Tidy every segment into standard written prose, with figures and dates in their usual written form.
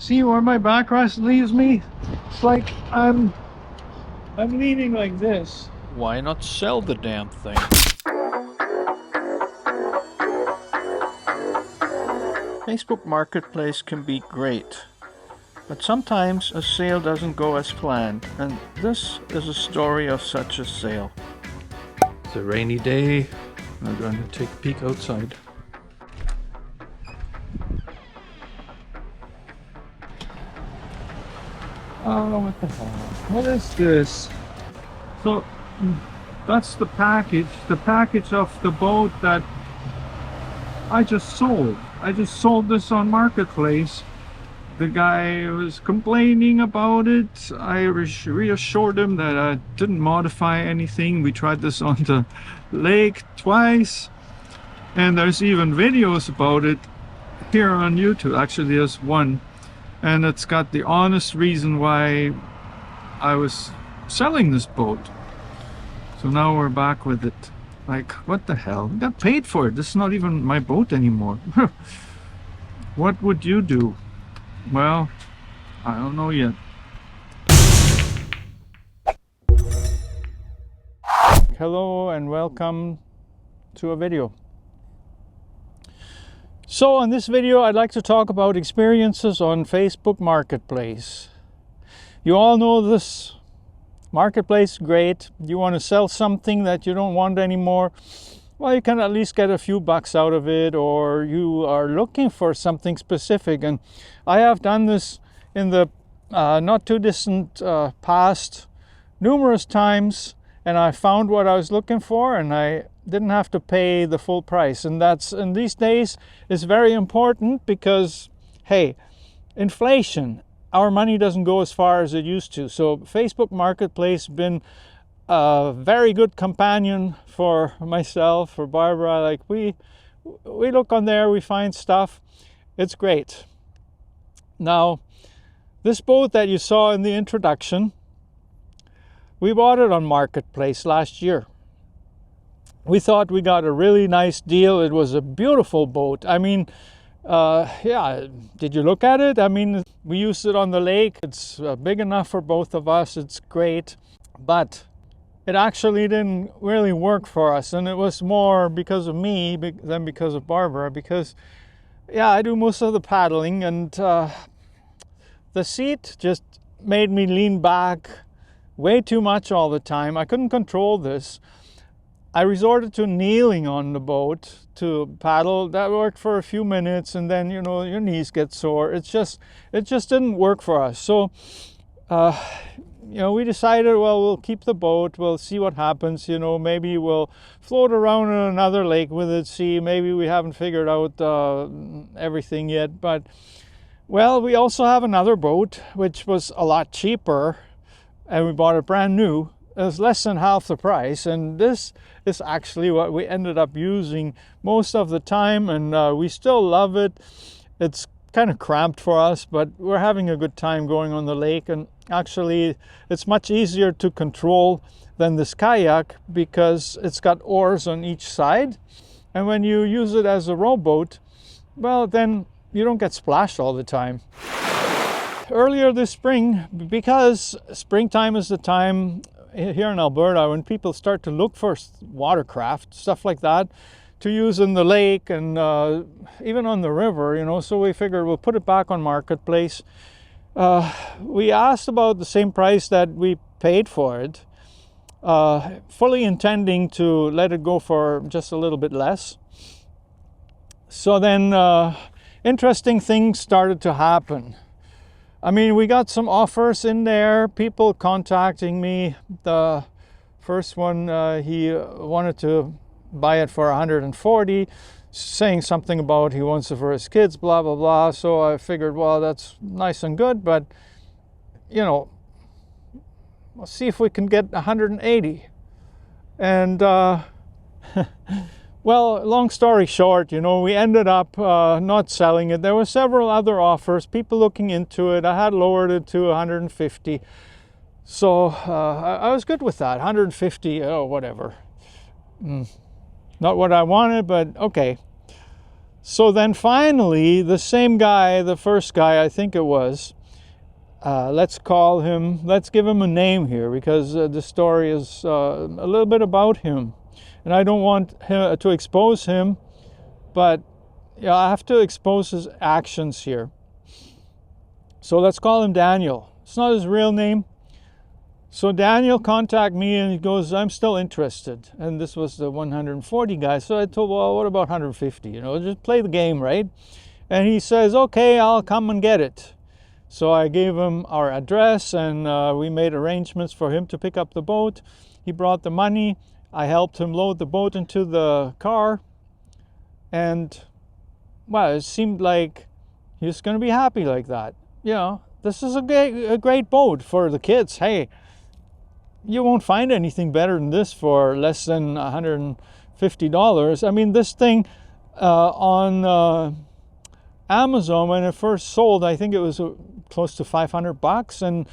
See where my backrest leaves me? It's like I'm leaning like this. Why not sell the damn thing? Facebook Marketplace can be great, but sometimes a sale doesn't go as planned, and this is a story of such a sale. It's a rainy day. I'm going to take a peek outside. Oh, what the hell? What is this? So, that's the package of the boat that I just sold. I just sold this on Marketplace. The guy was complaining about it. I reassured him that I didn't modify anything. We tried this on the lake twice, and there's even videos about it here on YouTube. Actually, there's one, and it's got the honest reason why I was selling this boat. So now we're back with it. Like, what the hell? I got paid for it. This is not even my boat anymore. What would you do? Well, I don't know yet. Hello and welcome to a video. So on this video, I'd like to talk about experiences on Facebook Marketplace. You all know this Marketplace is great. You want to sell something that you don't want anymore. Well, you can at least get a few bucks out of it, or you are looking for something specific. And I have done this in the not too distant past numerous times, and I found what I was looking for, and I didn't have to pay the full price. And that's, in these days, is very important because, hey, inflation, our money doesn't go as far as it used to. So Facebook Marketplace has been a very good companion for myself, for Barbara. Like we look on there, we find stuff. It's great. Now, this boat that you saw in the introduction, we bought it on Marketplace last year. We thought we got a really nice deal. It was a beautiful boat. I mean, yeah, did you look at it? I mean, we used it on the lake. It's big enough for both of us. It's great, but it actually didn't really work for us, and it was more because of me than because of Barbara, because, yeah, I do most of the paddling, and the seat just made me lean back way too much all the time. I couldn't control this. I resorted to kneeling on the boat to paddle. That worked for a few minutes, and then, you know, your knees get sore. It just didn't work for us. So, you know, we decided, well, we'll keep the boat. We'll see what happens. You know, maybe we'll float around in another lake with it. See, maybe we haven't figured out everything yet. But, well, we also have another boat, which was a lot cheaper, and we bought it brand new. It was less than half the price, and this is actually what we ended up using most of the time, and we still love it. It's kind of cramped for us, but we're having a good time going on the lake, and actually it's much easier to control than this kayak because it's got oars on each side, and when you use it as a rowboat, well, then you don't get splashed all the time. Earlier this spring, because springtime is the time here in Alberta when people start to look for watercraft, stuff like that, to use in the lake and even on the river, you know, so we figured we'll put it back on Marketplace. We asked about the same price that we paid for it, fully intending to let it go for just a little bit less. So then interesting things started to happen. I mean, we got some offers in there, people contacting me. The first one, he wanted to buy it for 140, saying something about he wants it for his kids, blah, blah, blah. So I figured, well, that's nice and good, but, you know, we'll see if we can get 180. And, well, long story short, you know, we ended up not selling it. There were several other offers, people looking into it. I had lowered it to 150. So I was good with that. 150, oh, whatever. Not what I wanted, but okay. So then finally, the same guy, the first guy, I think it was, let's give him a name here, because the story is a little bit about him. And I don't want to expose him, but yeah, I have to expose his actions here. So let's call him Daniel. It's not his real name. So Daniel contacted me and he goes, I'm still interested. And this was the 140 guy. So I told, well, what about 150? You know, just play the game, right? And he says, okay, I'll come and get it. So I gave him our address, and we made arrangements for him to pick up the boat. He brought the money. I helped him load the boat into the car. And, well, it seemed like he was going to be happy like that. You know, this is a great boat for the kids. Hey, you won't find anything better than this for less than $150. I mean, this thing on Amazon, when it first sold, I think it was close to $500. And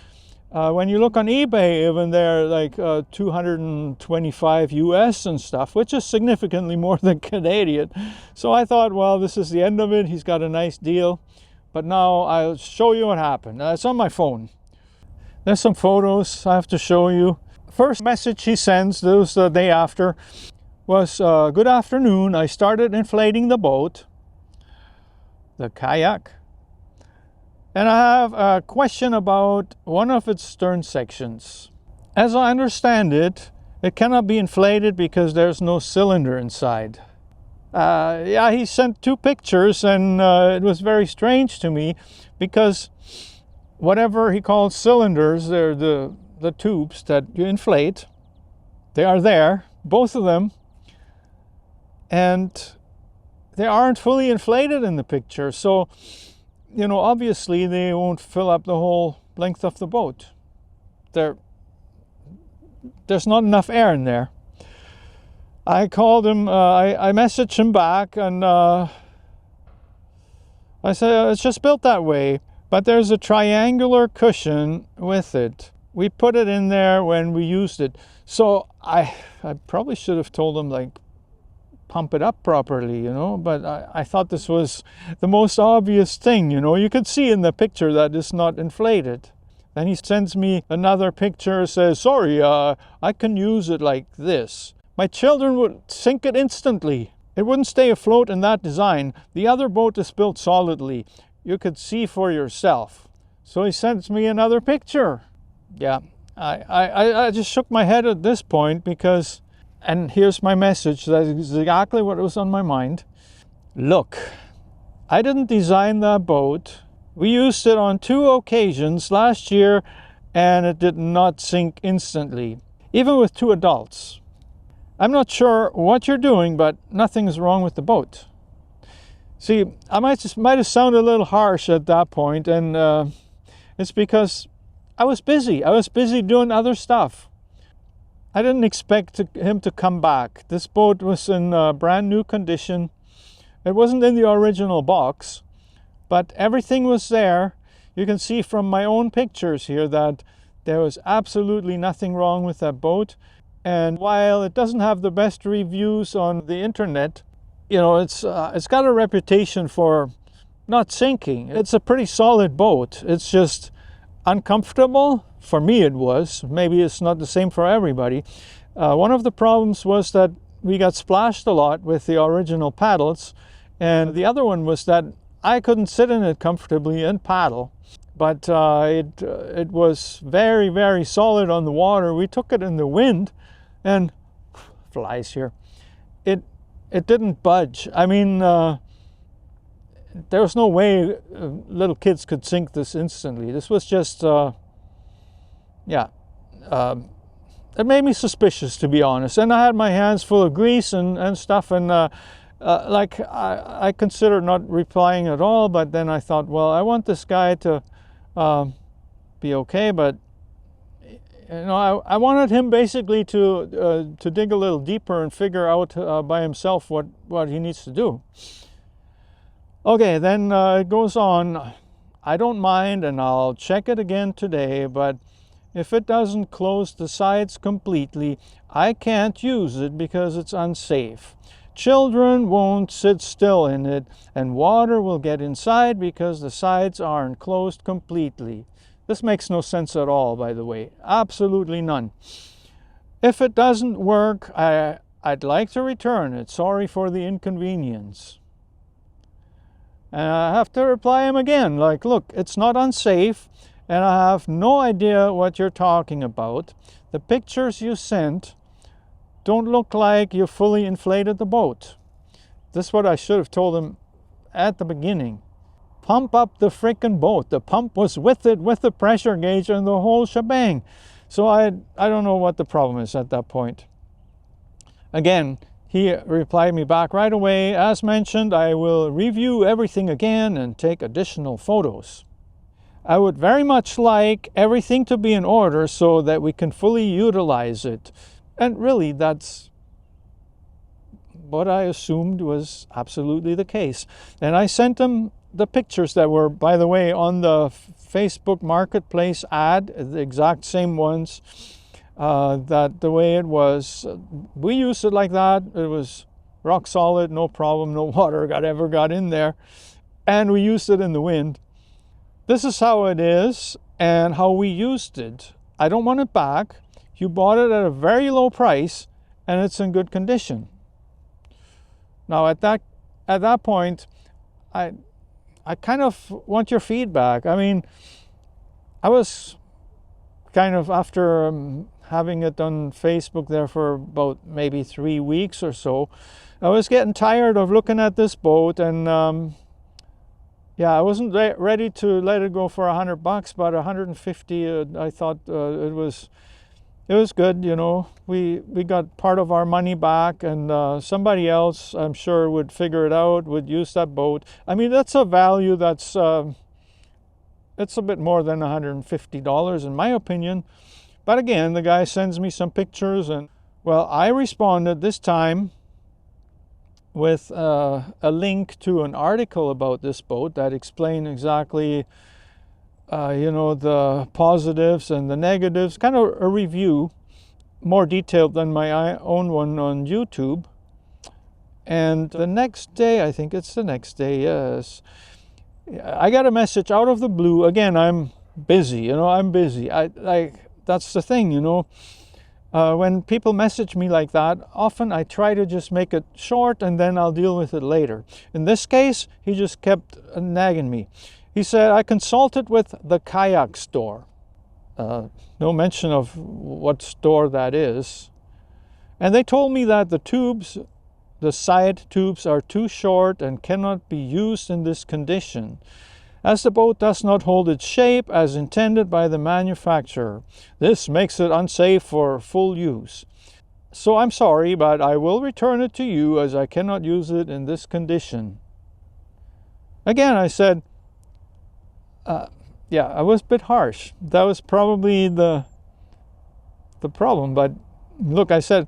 when you look on eBay, even they're like 225 US and stuff, which is significantly more than Canadian. So I thought, well, this is the end of it. He's got a nice deal. But now I'll show you what happened. It's on my phone. There's some photos I have to show you. First message he sends, this was the day after, was, good afternoon. I started inflating the boat, the Kayak, and I have a question about one of its stern sections. As I understand it, it cannot be inflated because there's no cylinder inside. Yeah, he sent 2 pictures, and it was very strange to me, because whatever he calls cylinders, they're the tubes that you inflate. They are there, both of them, and they aren't fully inflated in the picture. So, you know, obviously they won't fill up the whole length of the boat. There's not enough air in there. I called him, I messaged him back, and I said, it's just built that way, but there's a triangular cushion with it. We put it in there when we used it. So I probably should have told him, like, pump it up properly, you know, but I thought this was the most obvious thing, you know. You could see in the picture that it's not inflated. Then he sends me another picture, says, sorry, I can use it like this. My children would sink it instantly. It wouldn't stay afloat in that design. The other boat is built solidly. You could see for yourself. So he sends me another picture. Yeah, I just shook my head at this point, because, and here's my message, that is exactly what was on my mind. Look, I didn't design that boat. We used it on 2 occasions last year, and it did not sink instantly, even with 2 adults. I'm not sure what you're doing, but nothing's wrong with the boat. See, I might have sounded a little harsh at that point, and it's because I was busy. I was busy doing other stuff. I didn't expect him to come back. This boat was in brand new condition. It wasn't in the original box, but everything was there. You can see from my own pictures here that there was absolutely nothing wrong with that boat. And while it doesn't have the best reviews on the internet, you know, it's got a reputation for not sinking. It's a pretty solid boat. It's just uncomfortable. For me it was. Maybe it's not the same for everybody. One of the problems was that we got splashed a lot with the original paddles, and the other one was that I couldn't sit in it comfortably and paddle. But it was very, very solid on the water. We took it in the wind, and flies here. It didn't budge. I mean, there was no way little kids could sink this instantly. This was just, yeah. It made me suspicious, to be honest. And I had my hands full of grease and stuff, and like I considered not replying at all. But then I thought, well, I want this guy to be okay, but you know, I wanted him basically to dig a little deeper and figure out by himself what he needs to do. Okay, then it goes on. I don't mind, and I'll check it again today, but if it doesn't close the sides completely, I can't use it because it's unsafe. Children won't sit still in it, and water will get inside because the sides aren't closed completely. This makes no sense at all, by the way. Absolutely none. If it doesn't work, I'd like to return it. Sorry for the inconvenience. And I have to reply him again, like, look, it's not unsafe, and I have no idea what you're talking about. The pictures you sent don't look like you fully inflated the boat. This is what I should have told him at the beginning. Pump up the frickin' boat. The pump was with it, with the pressure gauge and the whole shebang. So I don't know what the problem is at that point. Again, he replied me back right away. As mentioned, I will review everything again and take additional photos. I would very much like everything to be in order so that we can fully utilize it. And really, that's what I assumed was absolutely the case. And I sent him the pictures that were, by the way, on the Facebook Marketplace ad, the exact same ones, that the way it was. We used it like that. It was rock solid, no problem, no water ever got in there. And we used it in the wind. This is how it is and how we used it. I don't want it back. You bought it at a very low price and it's in good condition. Now at that point, I kind of want your feedback. I mean, I was kind of, after having it on Facebook there for about maybe 3 weeks or so, I was getting tired of looking at this boat, and yeah, I wasn't ready to let it go for $100, but 150, I thought it was good, you know. We got part of our money back, and somebody else, I'm sure, would figure it out, would use that boat. I mean, that's a value that's it's a bit more than $150 in my opinion. But again, the guy sends me some pictures, and well, I responded this time with a link to an article about this boat that explained exactly you know, the positives and the negatives, kind of a review, more detailed than my own one on YouTube. And the next day, I think it's the next day, yes, I got a message out of the blue. Again, I'm busy, you know, I'm busy. That's the thing, you know. When people message me like that, often I try to just make it short and then I'll deal with it later. In this case, he just kept nagging me. He said, I consulted with the Kayak store. No mention of what store that is. And they told me that the tubes, the side tubes, are too short and cannot be used in this condition, as the boat does not hold its shape as intended by the manufacturer. This makes it unsafe for full use. So I'm sorry, but I will return it to you as I cannot use it in this condition. Again, I said, yeah, I was a bit harsh. That was probably the problem. But look, I said,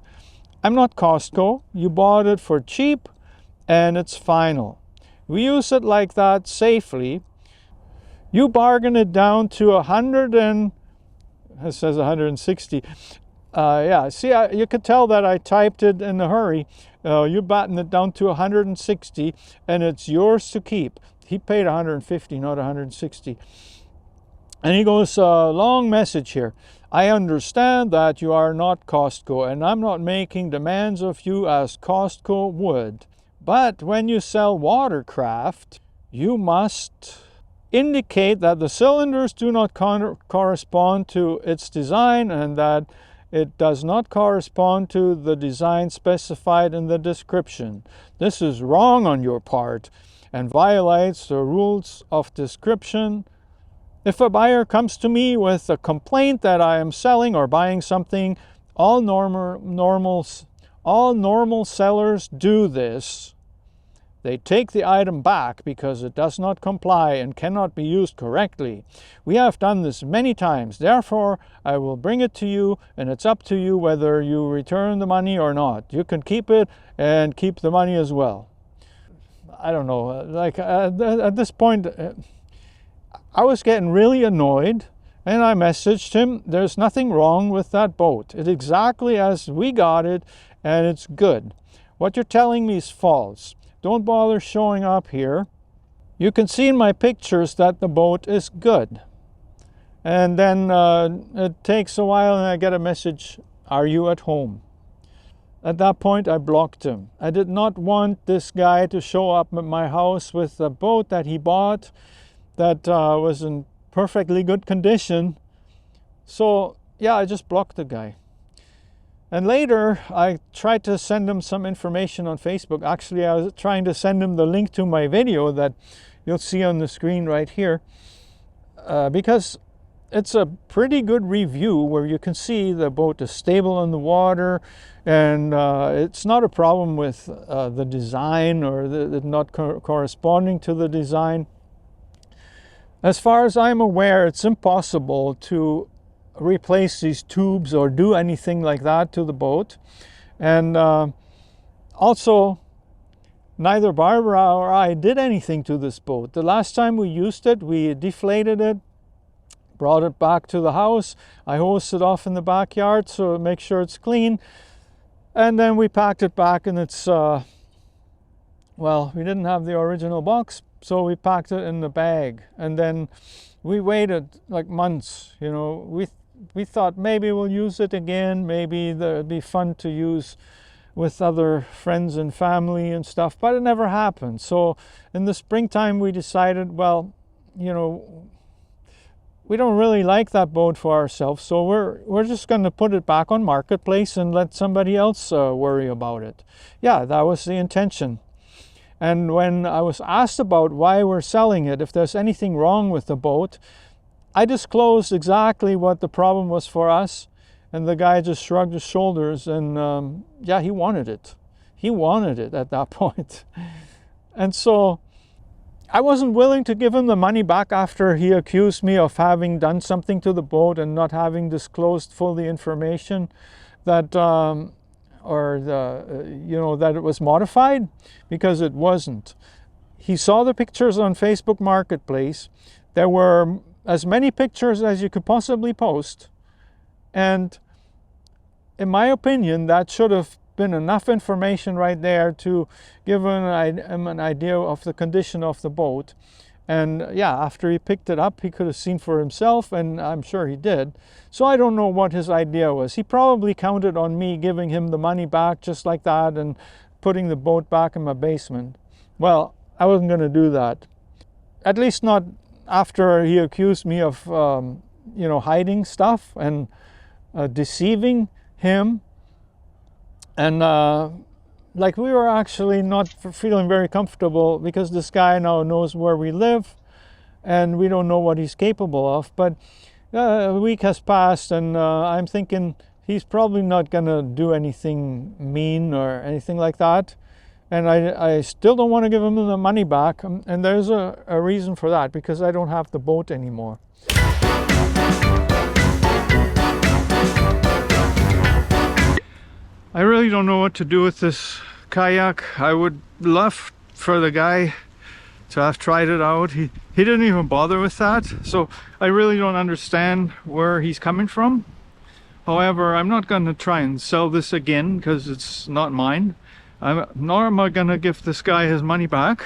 I'm not Costco. You bought it for cheap and it's final. We use it like that safely. You bargain it down to 100 and, it says 160. Yeah, see, you could tell that I typed it in a hurry. You batten it down to 160 and it's yours to keep. He paid 150, not 160. And he goes, long message here. I understand that you are not Costco, and I'm not making demands of you as Costco would. But when you sell watercraft, you must indicate that the cylinders do not correspond to its design and that it does not correspond to the design specified in the description. This is wrong on your part and violates the rules of description. If a buyer comes to me with a complaint that I am selling or buying something, all normal sellers do this. They take the item back because it does not comply and cannot be used correctly. We have done this many times. Therefore, I will bring it to you, and it's up to you whether you return the money or not. You can keep it and keep the money as well. I don't know, like at this point, I was getting really annoyed, and I messaged him, there's nothing wrong with that boat. It's exactly as we got it, and it's good. what you're telling me is false. Don't bother showing up here. You can see in my pictures that the boat is good. And then it takes a while and I get a message, are you at home? At that point, I blocked him. I did not want this guy to show up at my house with a boat that he bought that was in perfectly good condition. So yeah, I just blocked the guy. And later, I tried to send him some information on Facebook. Actually, I was trying to send him the link to my video that you'll see on the screen right here, because it's a pretty good review where you can see the boat is stable on the water, and it's not a problem with the design or the not corresponding to the design. As far as I'm aware, it's impossible to replace these tubes or do anything like that to the boat. And also, neither Barbara or I did anything to this boat. The last time we used it, we deflated it, brought it back to the house. I hosed it off in the backyard so make sure it's clean. And then we packed it back, and it's, well, we didn't have the original box, so we packed it in the bag. And then we waited like months, you know. We thought maybe we'll use it again, maybe it'd be fun to use with other friends and family and stuff, but it never happened. So in the springtime we decided, well, you know, we don't really like that boat for ourselves, so we're just going to put it back on Marketplace and let somebody else worry about it. Yeah, that was the intention. And when I was asked about why we're selling it, if there's anything wrong with the boat, I disclosed exactly what the problem was for us, and the guy just shrugged his shoulders, and yeah, he wanted it. He wanted it at that point. And so I wasn't willing to give him the money back after he accused me of having done something to the boat and not having disclosed fully information that, that it was modified, because it wasn't. He saw the pictures on Facebook Marketplace. There were as many pictures as you could possibly post, and in my opinion, that should have been enough information right there to give him an idea of the condition of the boat. And yeah, after he picked it up, he could have seen for himself, and I'm sure he did. So I don't know what his idea was. He probably counted on me giving him the money back just like that and putting the boat back in my basement. Well, I wasn't going to do that. At least not after he accused me of hiding stuff and deceiving him. And like, we were actually not feeling very comfortable, because this guy now knows where we live and we don't know what he's capable of. But a week has passed, and I'm thinking he's probably not gonna do anything mean or anything like that. And I still don't want to give him the money back, and there's a reason for that, because I don't have the boat anymore. I really don't know what to do with this kayak. I would love for the guy to have tried it out. He didn't even bother with that, so I really don't understand where he's coming from. However, I'm not going to try and sell this again, because it's not mine. Nor am I gonna give this guy his money back,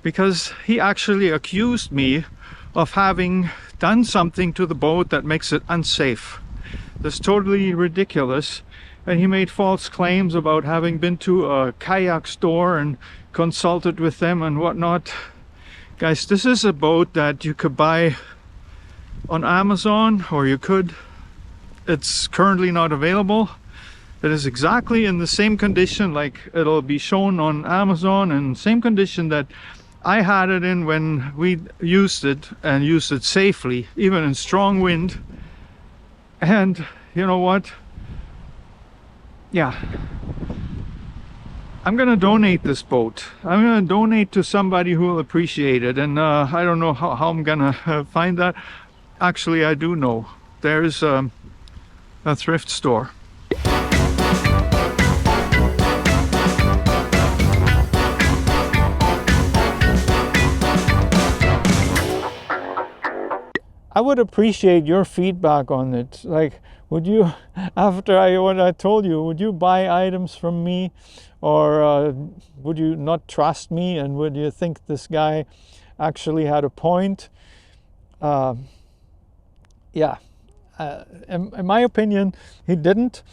because he actually accused me of having done something to the boat that makes it unsafe. That's totally ridiculous. And he made false claims about having been to a kayak store and consulted with them and whatnot. Guys, this is a boat that you could buy on Amazon, or it's currently not available. It is exactly in the same condition, like it'll be shown on Amazon, and same condition that I had it in when we used it, and used it safely, even in strong wind. And you know what? Yeah, I'm gonna donate this boat. I'm gonna donate to somebody who will appreciate it, and I don't know how I'm gonna find that. Actually, I do know. There's a thrift store. I would appreciate your feedback on it. Like, would you, after what I told you, would you buy items from me, or would you not trust me, and would you think this guy actually had a point? Yeah, in my opinion, he didn't.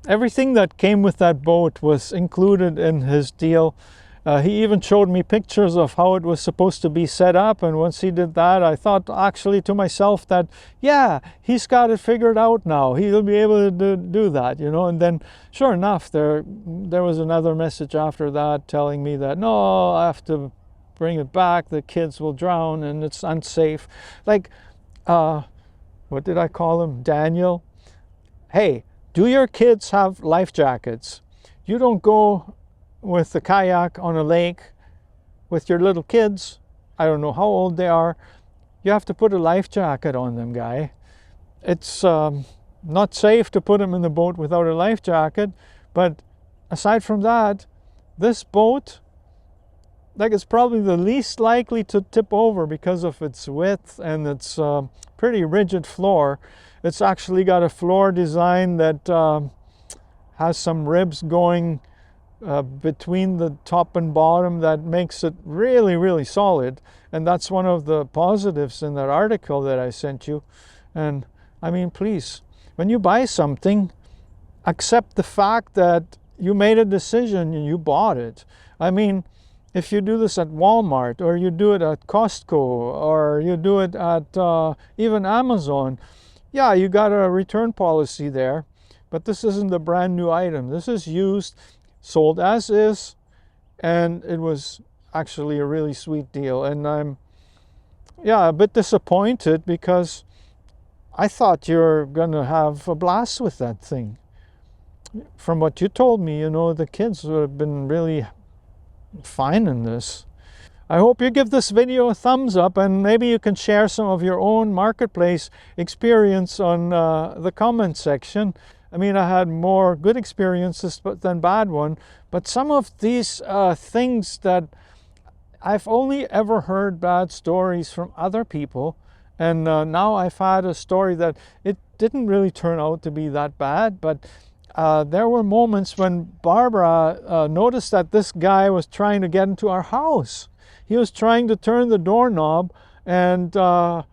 Everything that came with that boat was included in his deal. He even showed me pictures of how it was supposed to be set up, and once he did that, I thought actually to myself that, yeah, he's got it figured out now. He'll be able to do that, you know. And then sure enough, there was another message after that telling me that, no, I have to bring it back, the kids will drown and it's unsafe. Like, what did I call him? Daniel. Hey, do your kids have life jackets? You don't go with the kayak on a lake with your little kids. I don't know how old they are. You have to put a life jacket on them, guy. It's not safe to put them in the boat without a life jacket. But aside from that, this boat, like, it's probably the least likely to tip over because of its width and its pretty rigid floor. It's actually got a floor design that has some ribs going between the top and bottom that makes it really, really solid. And that's one of the positives in that article that I sent you. And I mean, please, when you buy something, accept the fact that you made a decision and you bought it. I mean, if you do this at Walmart, or you do it at Costco, or you do it at even Amazon, yeah, you got a return policy there, but this isn't a brand new item. This is used, sold as is, and it was actually a really sweet deal. And I'm, yeah, a bit disappointed because I thought you were gonna have a blast with that thing. From what you told me, you know, the kids would have been really fine in this. I hope you give this video a thumbs up, and maybe you can share some of your own marketplace experience on the comment section. I mean, I had more good experiences than bad one, but some of these things that I've only ever heard bad stories from other people, and now I've had a story that it didn't really turn out to be that bad, but there were moments when Barbara noticed that this guy was trying to get into our house. He was trying to turn the doorknob, and you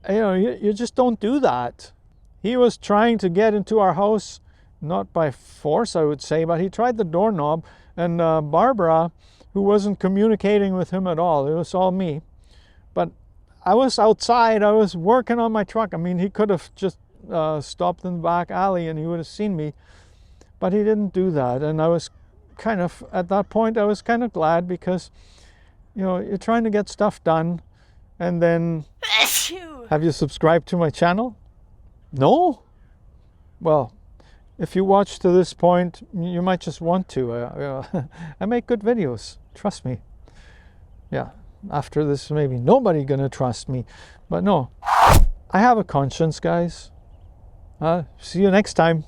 know, you just don't do that. He was trying to get into our house, not by force, I would say, but he tried the doorknob, and Barbara, who wasn't communicating with him at all, it was all me. But I was outside, I was working on my truck. I mean, he could have just stopped in the back alley and he would have seen me, but he didn't do that. And I was kind of, at that point, I was kind of glad, because, you know, you're trying to get stuff done, and then have you subscribed to my channel? No? Well, if you watch to this point, you might just want to. I make good videos, trust me. Yeah, after this, maybe nobody gonna trust me, but no, I have a conscience, guys. See you next time.